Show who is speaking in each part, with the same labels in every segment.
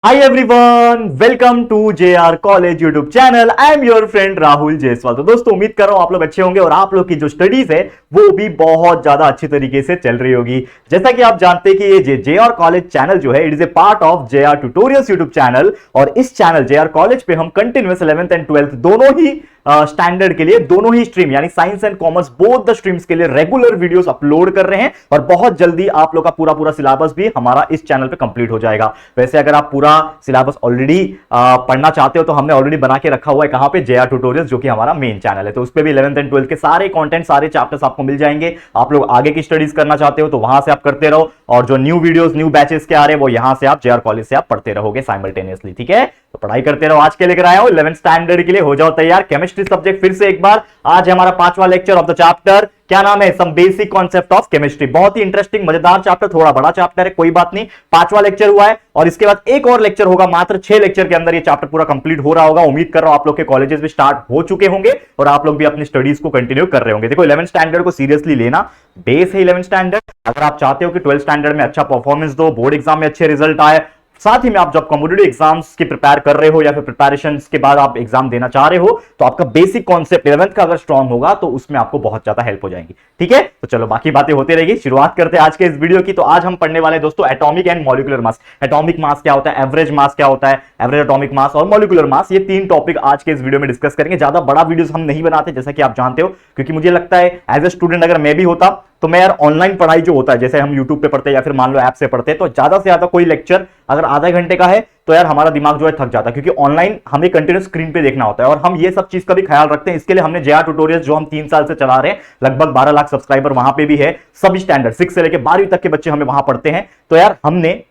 Speaker 1: Hi everyone, welcome to JR College YouTube channel. I am your friend Rahul Jaiswal. तो दोस्तों उम्मीद कर रहा हूं आप लोग अच्छे होंगे और आप लोग की जो स्टडीज है वो भी बहुत ज्यादा अच्छी तरीके से चल रही होगी। जैसा कि आप जानते हैं कि ये JR कॉलेज चैनल जो है it is a part of JR tutorials YouTube channel और इस चैनल JR कॉलेज पे हम कंटिन्यूअस 11th एंड 12th दोनों ही स्टैंडर्ड के लिए दोनों ही स्ट्रीम यानी science and commerce both the streams के लिए रेगुलर वीडियोस अपलोड कर रहे हैं और बहुत जल्दी आप लोग का पूरा पूरा सिलेबस भी हमारा इस चैनल पे कंप्लीट हो जाएगा। वैसे अगर आप पूरा सिलेबस ऑलरेडी पढ़ना चाहते हो तो हमने ऑलरेडी बना के रखा हुआ है कहां पे JR ट्यूटोरियल्स जो कि हमारा मेन चैनल है, तो उस पे भी 11th एंड 12th के सारे कंटेंट सारे चैप्टर्स आपको मिल जाएंगे। आप लोग आगे की स्टडीज करना चाहते हो तो वहां से आप करते रहो और जो न्यू वीडियोस न्यू बैचेस के आ रहे हैं वो यहां से आप JR कॉलेज से आप पढ़ते रहोगे साइमल्टेनियसली। ठीक है, तो पढ़ाई करते रहो। आज के लेकर आया हूं 11th स्टैंडर्ड के लिए, हो जाओ तैयार। केमिस्ट्री सब्जेक्ट फिर से एक बार, आज है हमारा 5वां लेक्चर ऑफ द चैप्टर, क्या नाम है, some basic concept of chemistry. बहुत ही इंटरेस्टिंग मजेदार चैप्टर, थोड़ा बड़ा चैप्टर है, कोई बात नहीं। 5वां लेक्चर हुआ है और इसके बाद एक और लेक्चर होगा, मात्र 6 लेक्चर के अंदर ये चैप्टर पूरा कंप्लीट हो रहा होगा। उम्मीद कर रहा हूं आप लोग के कॉलेजेस भी स्टार्ट हो चुके होंगे और आप लोग भी अपनी स्टडीज को कंटिन्यू कर रहे होंगे। देखो 11th स्टैंडर्ड को सीरियसली लेना, बेस है 11th स्टैंडर्ड। अगर आप चाहते हो कि 12th स्टैंडर्ड में अच्छा परफॉर्मेंस दो, बोर्ड एग्जाम में अच्छे रिजल्ट आए, साथ ही में आप जब कॉम्पिटिटिव एग्जाम्स की प्रिपेयर कर रहे हो या फिर प्रिपरेशन के बाद आप एग्जाम देना चाह रहे हो तो आपका बेसिक कॉन्सेप्ट 11th का अगर स्ट्रांग होगा तो उसमें आपको बहुत ज्यादा हेल्प हो जाएगी। ठीक है, तो चलो बाकी बातें होती रहेगी। शुरुआत करते हैं आज के इस वीडियो की। तो आज हम पढ़ने वाले दोस्तों atomic and molecular mass. Atomic मास क्या होता है, एवरेज मास क्या होता है, एवरेज एटॉमिक मास और मॉलिक्यूलर मास, ये 3 टॉपिक आज के इस वीडियो में डिस्कस करेंगे। ज्यादा बड़ा वीडियो हम नहीं बनाते जैसा कि आप जानते हो, क्योंकि मुझे लगता है एज ए स्टूडेंट अगर मैं भी होता तो मैं यार ऑनलाइन पढ़ाई जो होता है जैसे हम यूट्यूब पे पढ़ते हैं या फिर मान लो ऐप से पढ़ते हैं तो ज्यादा से ज्यादा कोई लेक्चर अगर आधा घंटे का है तो यार हमारा दिमाग जो है थक जाता है, क्योंकि ऑनलाइन हमें कंटिन्यूस स्क्रीन पे देखना होता है और हम ये सब चीज का भी ख्याल रखते हैं। इसके लिए हमने JR ट्यूटोरियल्स जो हम 3 साल से चला रहे हैं, लगभग 12 लाख सब्सक्राइबर वहां पे भी है, सभी स्टैंडर्ड 6 से लेकर 12वीं तक के बच्चे हमें वहां पढ़ते हैं। तो यार हमने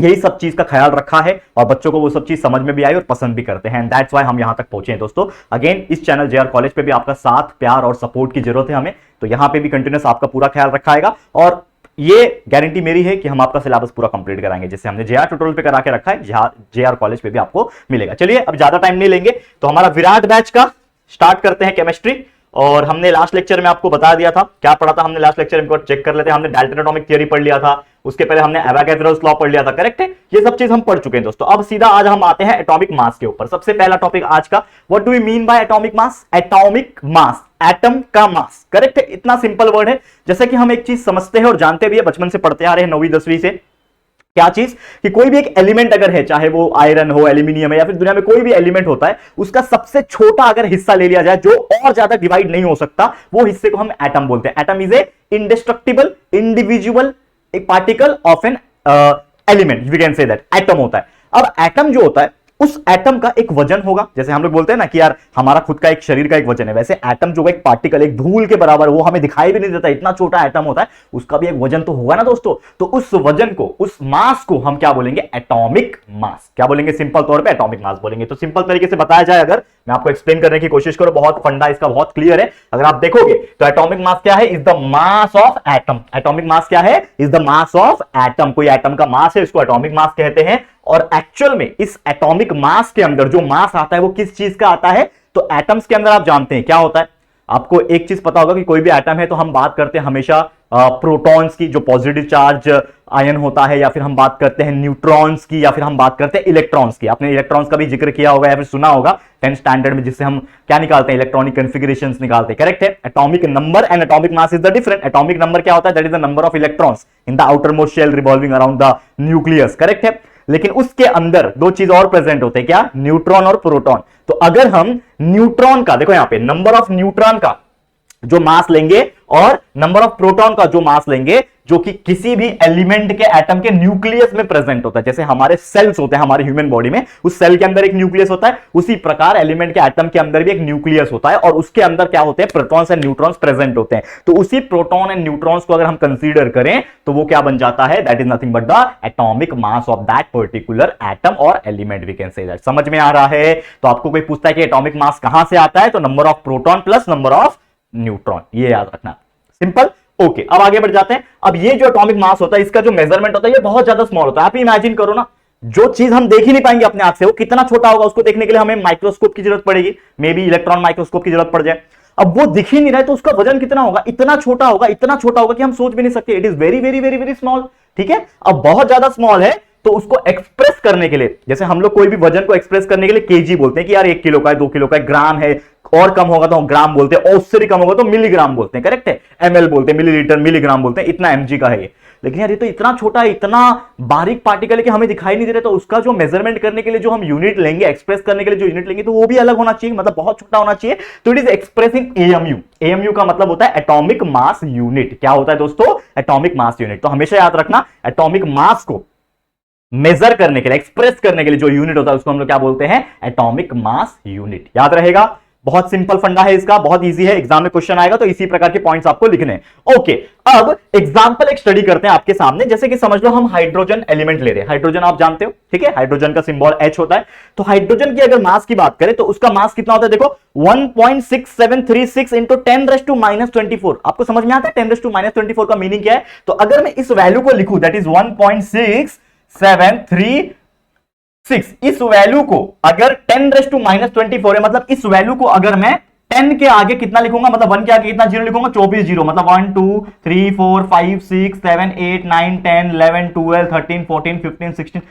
Speaker 1: यही सब चीज का ख्याल रखा है और बच्चों को वो सब चीज समझ में भी आई और पसंद भी करते हैं। दैट्स व्हाई हम यहां तक पहुंचे हैं दोस्तों। अगेन इस चैनल JR कॉलेज पे भी आपका साथ प्यार और सपोर्ट की जरूरत है हमें, तो यहां पे भी कंटिन्यूस आपका पूरा ख्याल रखा आएगा और ये गारंटी मेरी है कि हम आपका सिलेबस पूरा कंप्लीट कराएंगे जैसे हमने JR ट्यूटोरियल पे करा के रखा है, JR कॉलेज पे भी आपको मिलेगा। चलिए अब ज्यादा टाइम नहीं लेंगे तो हमारा विराट बैच का स्टार्ट करते हैं केमिस्ट्री। और हमने लास्ट लेक्चर में आपको बता दिया था क्या पढ़ा था हमने लास्ट लेक्चर में, चेक कर लेते हैं। हमने डाल्टन एटॉमिक थ्योरी पढ़ लिया था, उसके पहले हमने एवोगैड्रोस लॉ पढ़ लिया था, करेक्ट है, ये सब चीज हम पढ़ चुके हैं दोस्तों। अब सीधा आज हम आते हैं एटॉमिक मास के ऊपर। सबसे पहला टॉपिक आज का, what do we mean by atomic mass. Atomic mass, atom का मास, करेक्ट है, इतना सिंपल वर्ड है। जैसे कि हम एक चीज समझते हैं और जानते भी है, बचपन से पढ़ते आ रहे हैं 9वीं 10वीं से, क्या चीज कि कोई भी एक एलिमेंट अगर है, चाहे वो आयरन हो, एल्यूमिनियम है या फिर दुनिया में कोई भी एलिमेंट होता है, उसका सबसे छोटा अगर हिस्सा ले लिया जाए जो और ज्यादा डिवाइड नहीं हो सकता, वो हिस्से को हम एटम बोलते हैं। Atom is a indestructible individual एक particle of an element, we can say that atom होता है। अब एटम जो होता है उस एटम का एक वजन होगा, जैसे हम लोग बोलते हैं ना कि यार हमारा खुद का एक शरीर का एक वजन है, वैसे एटम जो एक पार्टिकल एक धूल के बराबर, वो हमें दिखाई भी नहीं देता, इतना छोटा एटम होता है, उसका भी एक वजन तो होगा ना दोस्तों। तो उस वजन को, उस मास को हम क्या बोलेंगे, एटॉमिक मास। क्या बोलेंगे, सिंपल तौर पे एटॉमिक मास बोलेंगे। तो सिंपल तरीके से बताया जाए, अगर मैं आपको एक्सप्लेन करने की कोशिश करूं, बहुत फंडा इसका बहुत क्लियर है, अगर आप देखोगे तो एटॉमिक मास क्या है, is the mass of atom. Atomic mass क्या है, is the mass of atom. कोई एटम का मास है, उसको एटॉमिक मास कहते हैं। और एक्चुअल में इस एटॉमिक मास के अंदर जो मास आता है वो किस चीज का आता है, तो एटम्स के अंदर आप जानते हैं क्या होता है। आपको एक चीज पता होगा कि कोई भी एटम है तो हम बात करते हैं हमेशा प्रोटॉन्स की, जो पॉजिटिव चार्ज आयन होता है, या फिर हम बात करते हैं न्यूट्रॉन्स की, या फिर हम बात करते हैं इलेक्ट्रॉन्स की। आपने इलेक्ट्रॉन्स का भी जिक्र किया होगा या फिर सुना होगा 10th स्टैंडर्ड में, जिससे हम क्या निकालते हैं, इलेक्ट्रॉनिक कॉन्फ़िगरेशंस निकालते हैं, करेक्ट है। Atomic number and atomic mass is the different. Atomic number क्या होता है, that is the number of electrons in the outermost shell revolving around the nucleus, correct है। लेकिन उसके अंदर दो चीज और प्रेजेंट होते हैं, क्या, न्यूट्रॉन और प्रोटॉन। तो अगर हम न्यूट्रॉन का, देखो यहां पे नंबर ऑफ न्यूट्रॉन का जो मास लेंगे और नंबर ऑफ प्रोटॉन का जो मास लेंगे, जो कि किसी भी एलिमेंट के एटम के न्यूक्लियस में प्रेजेंट होता है, जैसे हमारे सेल्स होते हैं हमारे ह्यूमन बॉडी में, उस सेल के अंदर एक न्यूक्लियस होता है, उसी प्रकार एलिमेंट के एटम के अंदर भी एक न्यूक्लियस होता है और उसके अंदर क्या होते हैं, प्रोटॉन्स एंड न्यूट्रॉन्स प्रेजेंट होते हैं। तो उसी प्रोटॉन एंड न्यूट्रॉन्स को अगर हम कंसीडर करें तो वो क्या बन जाता है, that is nothing but the atomic mass of that particular atom और element, we can say that. समझ में आ रहा है। तो आपको कोई पूछता है कि एटॉमिक मास कहां से आता है, तो number of proton plus number of neutron, ये याद रखना, सिंपल। ओके, अब आगे बढ़ जाते हैं। अब ये जो एटॉमिक मास होता है, इसका जो मेजरमेंट होता है ये बहुत ज्यादा स्मॉल होता है। आप इमेजिन करो ना, जो चीज हम देख ही नहीं पाएंगे अपने आंख से, वो कितना छोटा होगा, उसको देखने के लिए हमें माइक्रोस्कोप की जरूरत पड़ेगी, मे बी इलेक्ट्रॉन माइक्रोस्कोप की जरूरत पड़ जाए। अब वो दिख ही नहीं रहा है तो उसका वजन कितना होगा, इतना छोटा होगा, इतना छोटा होगा कि हम सोच भी नहीं सकते। It is very very very very small. ठीक है, अब बहुत ज्यादा स्मॉल है तो उसको एक्सप्रेस करने के लिए, जैसे हम लोग कोई भी वजन को एक्सप्रेस करने के लिए केजी बोलते हैं कि यार 1 किलो का है, 2 किलो का है, ग्राम है, और कम होगा तो ग्राम बोलते हैं, और उससे भी कम होगा तो मिलीग्राम बोलते हैं, करेक्ट है, एमएल बोलते हैं, मिलीलीटर मिलीग्राम बोलते हैं, इतना एमजी का है ये। लेकिन यार ये तो इतना छोटा है, इतना बारीक पार्टिकल है कि हमें दिखाई नहीं दे रहा, तो उसका जो मेजरमेंट करने के लिए जो हम यूनिट लेंगे, एक्सप्रेस करने के लिए जो यूनिट लेंगे, तो वो भी अलग होना चाहिए, मतलब बहुत छोटा होना चाहिए। तो it is express in AMU. AMU का मतलब होता है एटॉमिक मास यूनिट। क्या होता है दोस्तों? Atomic mass unit. तो हमेशा याद रखना, एटॉमिक मास को मेजर करने के लिए, एक्सप्रेस करने के लिए जो यूनिट होता है उसको हम लोग क्या बोलते हैं? Atomic mass unit. याद रहेगा, बहुत सिंपल फंडा है इसका, बहुत इजी है, एग्जाम में क्वेश्चन आएगा तो इसी प्रकार के पॉइंट्स आपको लिखने हैं। ओके, अब एग्जांपल एक स्टडी करते हैं आपके सामने। जैसे कि समझ लो हम हाइड्रोजन एलिमेंट ले रहे हैं, हाइड्रोजन आप जानते हो, ठीक है, हाइड्रोजन का सिंबल H होता है। तो हाइड्रोजन की अगर मास की बात करें तो उसका मास कितना होता है? देखो 1.6736 इंटू 10⁻²⁻24। आपको समझ में आता है 10⁻²⁻24 का मीनिंग क्या है? तो अगर मैं इस वैल्यू को लिखूं, दैट इज 1.6736, इस वैल्यू को अगर 10⁻²⁻24 है, मतलब इस वैल्यू को अगर मैं 10 के आगे कितना लिखूंगा, मतलब 1 के आगे कितना जीरो लिखूंगा? 24 जीरो, मतलब 1 2 3 4 5 6 7 8 9 10 11 12 13 14 15 16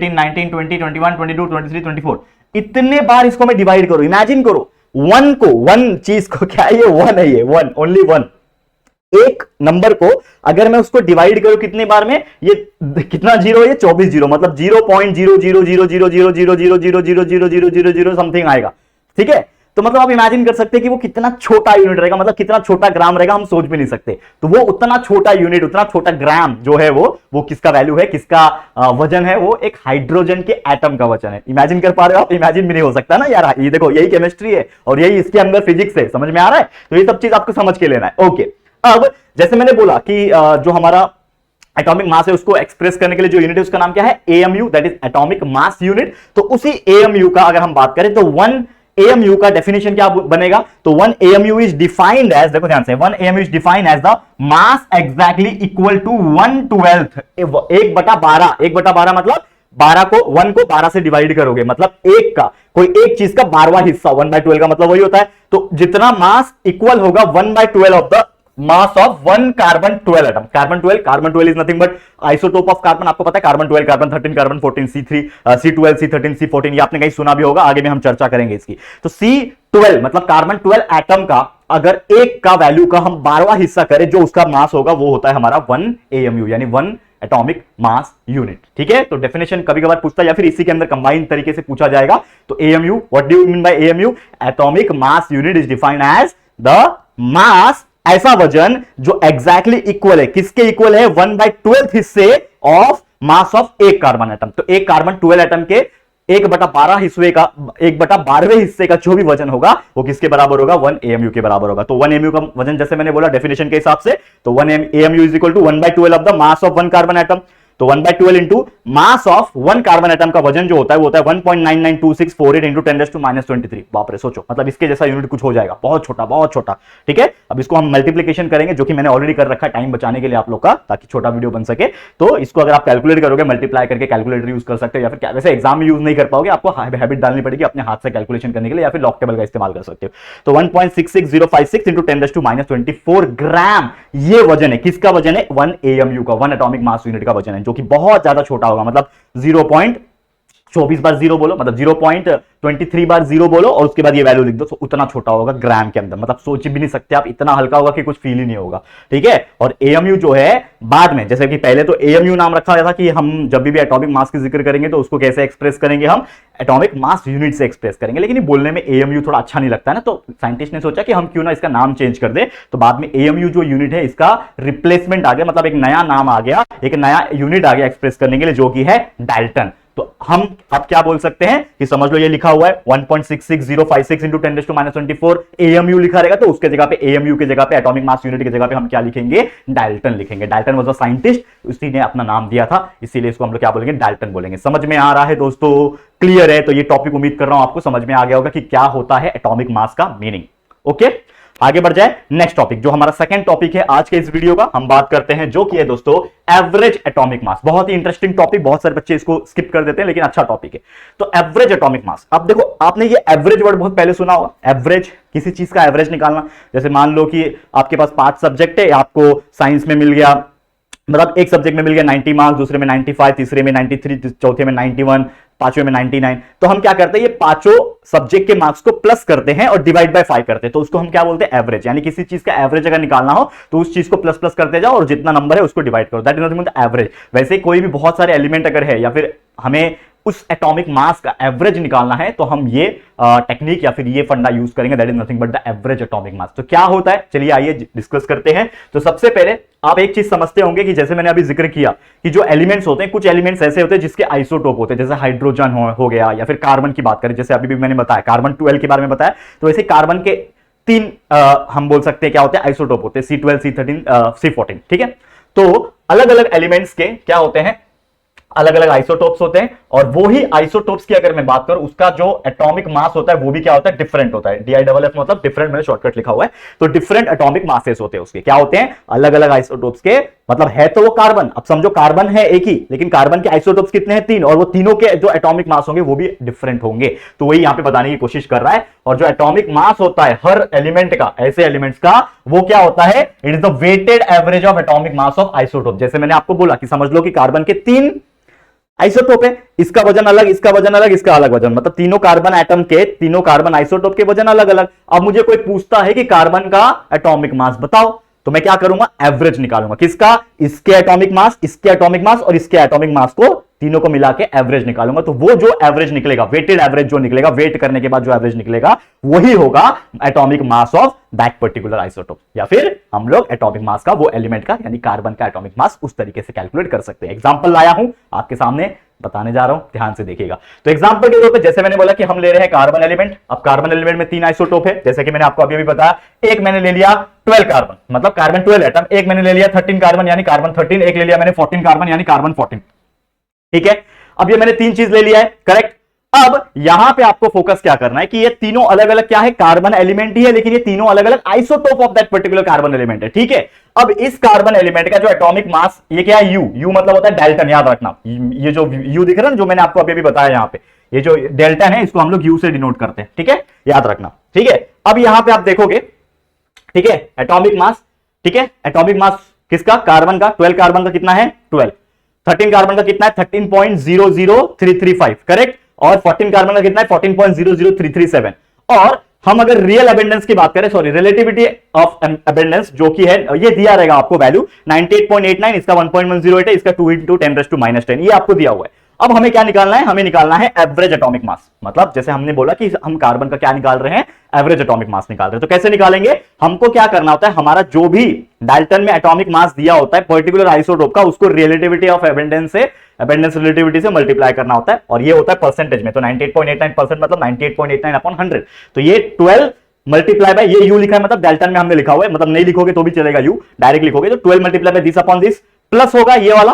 Speaker 1: 18 19 20 21 22 23 24, इतने बार इसको मैं डिवाइड करूं। इमेजिन करो, 1 को, 1 चीज को, क्या है ये? 1 है, ये 1, ओनली 1। एक नंबर को अगर मैं उसको डिवाइड करूं कितने बार में, ये कितना जीरो है? ये 24 जीरो, मतलब 0.0000000000000 समथिंग आएगा, ठीक है। तो मतलब आप इमेजिन कर सकते हैं कि वो कितना छोटा यूनिट रहेगा, मतलब कितना छोटा ग्राम रहेगा, हम सोच भी नहीं सकते। तो वो उतना छोटा यूनिट, उतना छोटा ग्राम जो है वो किसका वैल्यू है, किसका वजन है? वो एक हाइड्रोजन के एटम का वजन है। इमेजिन कर पा रहे हो आप? इमेजिन भी नहीं हो सकता ना यार। ये देखो, यही केमिस्ट्री है और यही इसके अंदर फिजिक्स है, समझ में आ रहा है? तो ये सब चीज आपको समझ के लेना है। ओके, अब जैसे मैंने बोला कि जो हमारा एटॉमिक मास है उसको एक्सप्रेस करने के लिए जो यूनिट है उसका नाम क्या है? AMU, that is atomic mass unit. तो उसी एएमयू का अगर हम बात करें तो 1 AMU का डेफिनेशन क्या बनेगा? तो 1 AMU इज डिफाइंड एज, देखो ध्यान से, 1 AMU is defined as the mass exactly equal to 1/12, 1/12। 1/12 मतलब 12 को, 1 को 12 से डिवाइड करोगे, मतलब एक का, कोई एक चीज का 12वां हिस्सा, 1/12 का मतलब वही होता है। तो जितना मास इक्वल होगा 1/12 of the mass of 1 carbon 12 atom. Carbon 12 is nothing but isotope of carbon. आपको पता है carbon 12, carbon 13, carbon 14, C3, C12, C13, C14, ये आपने कहीं सुना भी होगा, आगे में हम चर्चा करेंगे इसकी। तो C12 मतलब कार्बन 12 एटम का अगर एक का वैल्यू का हम 12वां हिस्सा करें, जो उसका मास होगा वो होता है हमारा 1 AMU, यानी 1 एटॉमिक मास यूनिट, ठीक है। तो डेफिनेशन कभी कभार पूछता है या फिर इसी के अंदर कंबाइन तरीके से पूछा जाएगा। तो AMU, what do you mean by AMU? Atomic mass unit is defined as the mass, ऐसा वजन जो एग्जैक्टली इक्वल है, किसके इक्वल है? 1/12 हिस्से ऑफ मास ऑफ एक कार्बन एटम। तो एक कार्बन 12 एटम के 1/12 हिस्से का, 1/12वें हिस्से का जो भी वजन होगा वो किसके बराबर होगा? 1 AMU के बराबर होगा। तो 1 AMU का वजन जैसे मैंने बोला डेफिनेशन के हिसाब से, तो 1 AMU is equal to 1/12 of the mass of 1 carbon atom. तो 1/12 into mass of 1 carbon atom का वजन जो होता है वो होता है 1.992648 इंटू 10⁻23। बाप रे, सोचो, मतलब इसके जैसा यूनिट कुछ हो जाएगा, बहुत छोटा, बहुत छोटा, ठीक है। अब इसको हम मल्टीप्लिकेशन करेंगे, जो कि मैंने ऑलरेडी कर रखा है टाइम बचाने के लिए आप लोग का, ताकि छोटा वीडियो बन सके। तो इसको अगर आप कैलकुलेट करोगे, मल्टीप्लाई करके कैलकुलेटर यूज कर सकते हो, या फिर वैसे एग्जाम में यूज नहीं कर पाओगे, आपको हैबिट डालनी पड़ेगी अपने हाथ से कैलकुलेशन करने के लिए, या फिर लॉग टेबल का इस्तेमाल कर सकते हो। तो 1.66056 इंटू 10⁻24 ग्राम ये वजन है, किसका वजन है? 1 AMU का, 1 एटॉमिक मास यूनिट का वजन है, जो कि बहुत ज्यादा छोटा होगा। मतलब 0.24 बार 0 बोलो, मतलब 0.23 बार 0 बोलो और उसके बाद ये वैल्यू लिख दो, तो उतना छोटा होगा ग्राम के अंदर। मतलब सोच भी नहीं सकते आप, इतना हल्का होगा कि कुछ फील ही नहीं होगा, ठीक है। और AMU जो है बाद में, जैसे कि पहले तो AMU नाम रखा गया था कि हम जब भी एटॉमिक मास की जिक्र करेंगे तो उसको कैसे एक्सप्रेस करेंगे? हम एटॉमिक मास यूनिट से एक्सप्रेस करेंगे। लेकिन ये बोलने में AMU थोड़ा अच्छा नहीं लगता है ना, तो साइंटिस्ट ने सोचा कि हम क्यों ना इसका नाम चेंज कर दे। तो बाद में AMU जो यूनिट है इसका रिप्लेसमेंट आ गया, मतलब एक नया नाम आ गया, एक नया यूनिट आ गया एक्सप्रेस करने के लिए, जो कि है डाल्टन। तो हम अब क्या बोल सकते हैं कि समझ लो ये लिखा हुआ है 1.66056 इंटू 10⁻24 AMU लिखा रहेगा, तो उसके जगह पे AMU के जगह पे, एटॉमिक मास यूनिट की जगह पे हम क्या लिखेंगे? डाल्टन लिखेंगे। डाल्टन वाज अ साइंटिस्ट, उसी ने अपना नाम दिया था, इसीलिए इसको हम लोग क्या बोलेंगे? डाल्टन बोलेंगे। समझ में आ रहा है दोस्तों? क्लियर है? तो ये टॉपिक उम्मीद कर रहा हूं आपको समझ में आ गया होगा कि क्या होता है एटॉमिक मास का मीनिंग। ओके, आगे बढ़ जाए। नेक्स्ट टॉपिक जो हमारा सेकंड टॉपिक है आज के इस वीडियो का, हम बात करते हैं जो कि है दोस्तों एवरेज एटॉमिक मास। बहुत ही इंटरेस्टिंग टॉपिक, बहुत सारे बच्चे इसको स्किप कर देते हैं, लेकिन अच्छा टॉपिक है। तो एवरेज एटॉमिक मास, अब देखो आपने ये एवरेज वर्ड बहुत पहले सुना होगा, एवरेज, किसी चीज का एवरेज निकालना। जैसे मान लो कि आपके पास 5 सब्जेक्ट है, आपको साइंस में मिल गया मतलब एक सब्जेक्ट में मिल गया 90 मार्क्स, दूसरे में 95, तीसरे में 93, चौथे में 91, पांचवें में 99। तो हम क्या करते हैं, ये पांचों सब्जेक्ट के मार्क्स को प्लस करते हैं और डिवाइड बाय 5 करते हैं, तो उसको हम क्या बोलते हैं, एवरेज। यानी किसी चीज का एवरेज अगर निकालना हो तो उस चीज को प्लस प्लस करते जाओ और जितना नंबर है उसको डिवाइड करो, that is nothing but average. वैसे कोई भी बहुत सारे एलिमेंट अगर है या फिर हमें उस एटॉमिक मास का एवरेज निकालना है तो हम ये टेक्निक या फिर ये फंडा यूज करेंगे, that is nothing but the average atomic मास। तो क्या होता है, चलिए आइए डिस्कस करते हैं। तो सबसे पहले आप एक चीज समझते होंगे कि जैसे मैंने अभी जिक्र किया कि जो एलिमेंट्स होते हैं, कुछ एलिमेंट्स ऐसे होते हैं जिसके आइसोटोप होते हैं, जैसे हाइड्रोजन हो गया, या फिर कार्बन की बात करें, जैसे अभी भी मैंने बताया कार्बन 12 के बारे में बताया, तो वैसे कार्बन के 3 हम बोल सकते हैं क्या होते हैं, आइसोटोप होते हैं, C12, C13, C14, ठीक है। तो अलग अलग एलिमेंट्स के क्या होते हैं, अलग अलग आइसोटोप्स होते हैं, और वो ही आइसोटोप्स की अगर मैं बात करूं, उसका जो एटॉमिक मास होता है वो भी क्या होता है, डिफरेंट होता है। DIFF मतलब डिफरेंट, मैंने शॉर्टकट लिखा हुआ है। तो डिफरेंट एटॉमिक मासेस होते हैं उसके, क्या होते हैं, अलग अलग आइसोटोप्स के, मतलब है तो वो कार्बन, अब समझो कार्बन है एक ही, लेकिन कार्बन के आइसोटोप्स कितने हैं, 3, और वो तीनों के जो एटॉमिक मास होंगे वो भी डिफरेंट होंगे। तो वही यहां पे बताने की कोशिश कर रहा है। और जो एटॉमिक मास होता है हर एलिमेंट का, ऐसे एलिमेंट्स का, वो क्या होता है, it is the weighted average of atomic mass of isotope. जैसे मैंने आपको बोला कि समझ लो कि कार्बन के 3 आइसोटोप है, इसका वजन अलग, इसका वजन अलग, इसका अलग वजन, मतलब तीनों कार्बन एटम के, तीनों कार्बन आइसोटोप के वजन अलग अलग। अब मुझे कोई पूछता है कि कार्बन का एटॉमिक मास बताओ, तो मैं क्या करूंगा, एवरेज निकालूंगा। किसका, इसके एटॉमिक मास, इसके एटॉमिक मास और इसके एटॉमिक मास को तीनों को मिला के एवरेज निकालूंगा। तो वो जो एवरेज निकलेगा, वेटेड एवरेज जो निकलेगा, वेट करने के बाद जो एवरेज निकलेगा, वही होगा atomic mass of that particular isotope, या फिर हम लोग एटॉमिक मास का, वो एलिमेंट का, यानी कार्बन का एटॉमिक मास उस तरीके से कैलकुलेट कर सकते हैं। एग्जांपल लाया हूं आपके सामने, बताने जा रहा हूं, ध्यान से देखिएगा। तो एग्जांपल के तौर पे जैसे मैंने बोला कि हम ले रहे हैं कार्बन एलिमेंट। अब कार्बन एलिमेंट में 3 आइसोटोप है, जैसे कि मैंने आपको अभी बताया। एक मैंने ले लिया 12 कार्बन, मतलब कार्बन 12 एटम। एक मैंने ले लिया 13 कार्बन यानी कार्बन 13। एक ले लिया मैंने 14 कार्बन यानी कार्बन 14, ठीक है। अब ये मैंने 3 चीज ले लिया है, करेक्ट। अब यहां पे आपको फोकस क्या करना है कि ये तीनों अलग अलग क्या है, कार्बन एलिमेंट ही है, लेकिन ये तीनों अलग अलग isotope of that particular carbon element है, ठीक है। अब इस कार्बन एलिमेंट का जो एटॉमिक मास, ये क्या है, यू मतलब होता है डाल्टन, याद रखना। ये जो यू दिख रहा है ना, जो मैंने आपको अभी बताया, यहां पे ये जो डेल्टन है, इसको हम लोग यू से डिनोट करते हैं, ठीक है, याद रखना, ठीक है। अब यहां पे आप देखोगे, ठीक है, एटॉमिक मास, ठीक है, एटॉमिक मास किसका, कार्बन का, 12 कार्बन का कितना है, 12। 13 कार्बन का कितना है, 13.00335, करेक्ट। और 14 कार्बन का कितना है, 14.00337। और हम अगर रियल अबेंडेंस की बात करें, सॉरी रिलेटिविटी ऑफ अबेंडेंस जो कि है, ये दिया रहेगा आपको वैल्यू 98.89, इसका 1.108 है, इसका 2 × 10⁻⁻, ये आपको दिया हुआ है। अब हमें क्या निकालना है, हमें निकालना है एवरेज एटॉमिक मास। मतलब जैसे हमने बोला कि हम कार्बन का क्या निकाल रहे हैं, एवरेज एटॉमिक मास निकाल रहे हैं। तो कैसे निकालेंगे, हमको क्या करना होता है, हमारा जो भी डाल्टन में एटॉमिक मास दिया होता है पर्टिकुलर आइसोटोप का, उसको रिलेटिविटी ऑफ अबेंडेंस से, अबेंडेंस रिलेटिविटी से मल्टीप्लाई करना होता है, और ये होता है परसेंटेज में। तो 98.89% मतलब 98.89/100। तो ये 12 मल्टीप्लाई बाय, ये यू लिखा है, मतलब डाल्टन में हमने लिखा हुआ है, मतलब नहीं लिखोगे तो भी चलेगा, यू डायरेक्ट लिखोगे तो 12 मल्टीप्लाई बाय दिस प्लस होगा ये वाला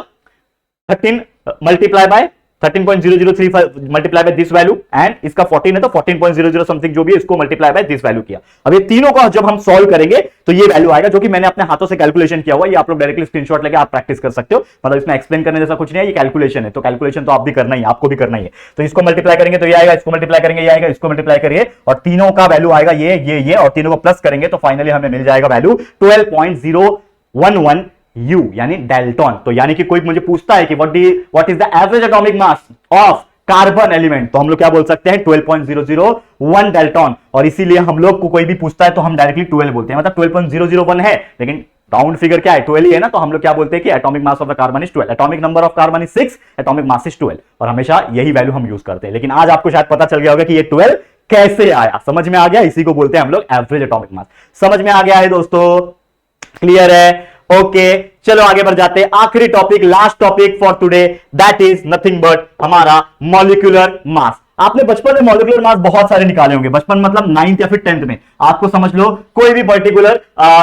Speaker 1: 13 multiply by 13.0035 multiply by this value, and इसका 14 है तो 14.00 समथिंग जो भी है, इसको मल्टीप्लाई बाय दिस वैल्यू किया। अब ये तीनों को जब हम सॉल्व करेंगे तो ये वैल्यू आएगा, जो कि मैंने अपने हाथों से कैलकुलेशन किया हुआ है। ये आप लोग डायरेक्टली स्क्रीनशॉट लेके आप प्रैक्टिस कर सकते हो, मतलब इसमें एक्सप्लेन करने जैसा कुछ नहीं है, ये कैलकुलेशन है। तो कैलकुलेशन तो आप भी करना ही, आपको भी करना ही है। तो इसको मल्टीप्लाई करेंगे तो ये आएगा, इसको मल्टीप्लाई करेंगे ये आएगा, इसको मल्टीप्लाई करिए और तीनों का वैल्यू आएगा ये, और तीनों को प्लस करेंगे तो फाइनली हमें मिल जाएगा वैल्यू 12.011 U, यानी डाल्टन। तो यानी कि कोई मुझे पूछता है कि what is the average atomic mass of carbon element, तो हम लोग क्या बोल सकते हैं, 12.001 डाल्टन। और इसीलिए हम लोग को कोई भी पूछता है तो हम डायरेक्टली 12 बोलते हैं, मतलब 12.001 है, लेकिन राउंड फिगर क्या है, 12 ही है ना। तो हम लोग क्या बोलते हैं कि atomic mass of the carbon is 12, atomic number of carbon is 6, atomic mass is 12, और हमेशा यही वैल्यू हम यूज करते हैं। लेकिन आज आपको शायद पता चल गया होगा कि ये 12 कैसे आया, समझ में आ गया। इसी को बोलते हैं हम लोग एवरेज एटॉमिक मास। समझ में आ गया है दोस्तों, क्लियर है, ओके। चलो आगे बढ़ जाते हैं, आखिरी topic, last topic for today, that is nothing but हमारा मॉलिक्यूलर मास। आपने बचपन में मॉलिक्यूलर मास बहुत सारे निकाले होंगे, बचपन मतलब 9th या फिर 10th में। आपको समझ लो कोई भी पर्टिकुलर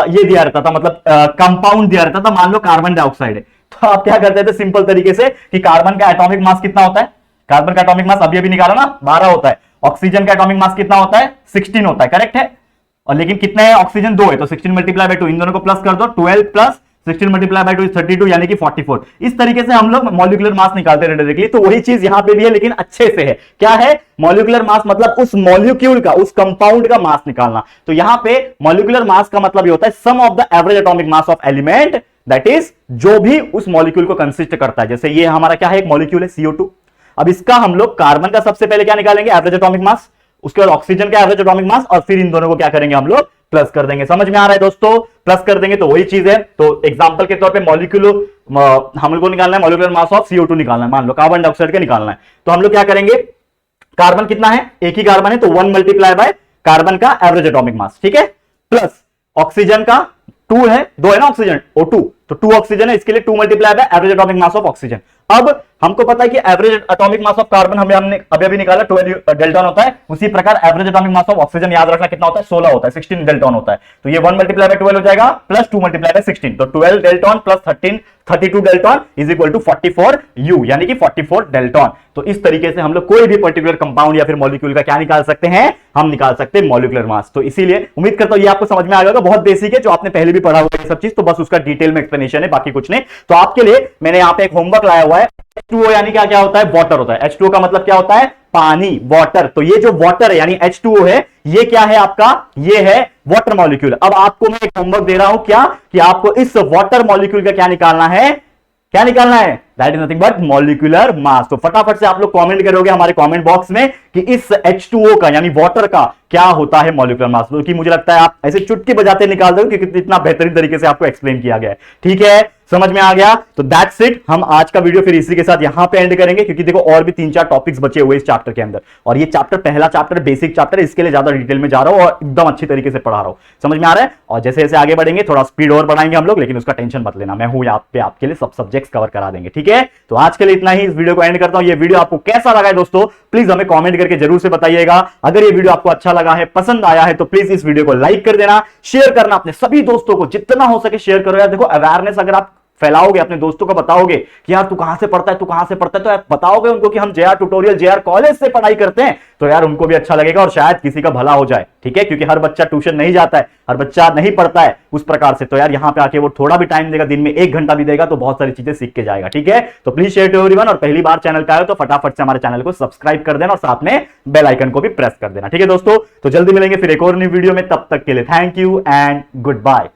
Speaker 1: ये दिया रहता था, मतलब कंपाउंड दिया रहता था, मान लो कार्बन डाइऑक्साइड है, तो आप क्या करते थे सिंपल तरीके से कि कार्बन का एटॉमिक मास कितना होता है, कार्बन का एटॉमिक मास अभी निकाला ना 12 होता है, ऑक्सीजन का एटॉमिक मास कितना होता है 16 होता है, करेक्ट है। और लेकिन कितने हैं, ऑक्सीजन 2 है, तो 16 मल्टीप्लाई बाय 2, इन दोनों को प्लस कर दो, 12 प्लस 16 मल्टीप्लाई बाय 2 इज 32, यानी कि 44। इस तरीके से हम लोग मॉलिक्यूलर मास निकालते हैं डायरेक्टली। तो वही चीज यहां पे भी है, लेकिन अच्छे से है। क्या है मॉलिक्यूलर मास, मतलब उस मॉलिक्यूल का, उस कंपाउंड का मास निकालना। तो यहां पे मॉलिक्यूलर मास का मतलब ये होता है sum of the average atomic mass of element that is जो भी उस मॉलिक्यूल को कंसिस्ट करता है। जैसे ये हमारा क्या है, एक मॉलिक्यूल है CO2। अब इसका हम लोग कार्बन का सबसे पहले क्या निकालेंगे, एवरेज एटॉमिक मास, उसके बाद ऑक्सीजन का एवरेज एटॉमिक मास, और फिर इन दोनों को क्या करेंगे हम लोग, प्लस कर देंगे। समझ में आ रहा है दोस्तों, प्लस कर देंगे तो वही चीज है। तो एग्जांपल के तौर पे मॉलिक्यूल हम लोग को निकालना है, मॉलिक्यूलर मास ऑफ CO2 निकालना है, मान लो कार्बन डाइऑक्साइड का निकालना है। तो हम लोग क्या करेंगे, कार्बन कितना है, एक ही कार्बन है, तो 1 मल्टीप्लाई बाय कार्बन का एवरेज एटॉमिक मास, ठीक है, प्लस ऑक्सीजन का 2 है, 2 है ना ऑक्सीजन, O2, तो 2 ऑक्सीजन है, इसके लिए 2 multiply by average atomic mass of oxygen. अब हमको पता है कि average atomic mass of carbon हमने अभी निकाला 12 डेल्टॉन होता है, उसी प्रकार average atomic mass of oxygen याद रखना कितना होता है, 16 होता है, 16 डेल्टॉन होता है। तो ये 1 मल्टीप्लाई बाय 12 हो जाएगा, प्लस 2 मल्टीप्लाई बाय 16, तो 12 dalton plus 32 dalton is equal to 44 U, यानी कि 44 डेल्टॉन। तो इस तरीके से हम लोग कोई भी पर्टिकुलर कंपाउंड या फिर मॉलिक्यूल का क्या निकाल सकते हैं, हम निकाल सकते हैं मॉलिक्यूलर मास। तो इसीलिए उम्मीद करता हूं ये आपको समझ में आ गया, बहुत बेसिक है, जो आपने पहले भी पढ़ा हुआ है सब चीज, तो बस उसका डिटेल में एक्सप्लेनेशन है, बाकी कुछ नहीं। तो आपके लिए मैंने यहां पे एक होमवर्क लाया हुआ है। H2O यानी क्या होता है, वाटर होता है। H2O का मतलब क्या होता है, पानी, वाटर। तो ये जो वाटर है यानी H2O है, ये क्या है आपका, ये है वाटर मॉलिक्यूल। अब आपको मैं एक होमवर्क दे रहा हूं क्या, कि आपको इस वाटर मॉलिक्यूल का क्या निकालना है, क्या निकालना है, that is nothing but molecular mass. तो फटाफट से आप लोग कमेंट करोगे हमारे कमेंट बॉक्स में कि इस H2O का यानी वाटर का क्या होता है मॉलिक्यूलर मास, क्योंकि मुझे लगता है आप ऐसे चुटकी बजाते निकाल दोगे, क्योंकि इतना बेहतरीन तरीके से आपको एक्सप्लेन किया गया है। ठीक है, समझ में आ गया। तो दैट्स इट, हम आज का वीडियो फिर इसी के साथ यहां पे एंड करेंगे, क्योंकि देखो और भी 3-4 टॉपिक्स बचे हुए इस चैप्टर के अंदर, और ये चैप्टर पहला चैप्टर बेसिक चैप्टर है, इसके लिए ज्यादा डिटेल में जा रहा हूं और एकदम अच्छी तरीके से पढ़ा रहा हूं। समझ में आ रहा है। और जैसे जैसे आगे बढ़ेंगे थोड़ा स्पीड और बढ़ाएंगे हम लोग, लेकिन उसका टेंशन मत लेना, मैं हूं यहाँ पे आपके लिए, सब सब्जेक्ट्स कवर करा देंगे। ठीक है, तो आज के लिए इतना ही, इस वीडियो को एंड करता हूं। ये वीडियो आपको कैसा लगा है दोस्तों, प्लीज हमें कमेंट करके जरूर से बताइएगा। अगर ये वीडियो आपको अच्छा लगा है, पसंद आया है, तो प्लीज इस वीडियो को लाइक कर देना, शेयर करना अपने सभी दोस्तों को, जितना हो सके शेयर करो यार। देखो अवेयरनेस अगर आप फैलाओगे, अपने दोस्तों को बताओगे कि यार तू कहां से पढ़ता है, तू कहां से पढ़ता है, तो यार बताओगे उनको कि हम JR ट्यूटोरियल JR कॉलेज से पढ़ाई करते हैं, तो यार उनको भी अच्छा लगेगा और शायद किसी का भला हो जाए। ठीक है, क्योंकि हर बच्चा ट्यूशन नहीं जाता है, हर बच्चा नहीं पढ़ता है उस प्रकार से, तो यार यहां पे आके वो थोड़ा भी टाइम देगा, दिन में 1 घंटा भी देगा, तो बहुत सारी चीजें सीख के जाएगा। ठीक है, तो प्लीज शेयर टू एवरीवन, और पहली बार चैनल पे आए तो फटाफट से हमारे चैनल को सब्सक्राइब कर देना और साथ में बेल आइकन को भी प्रेस कर देना। ठीक है दोस्तों, तो जल्दी मिलेंगे फिर एक और न्यू वीडियो में, तब तक के लिए thank you and good bye.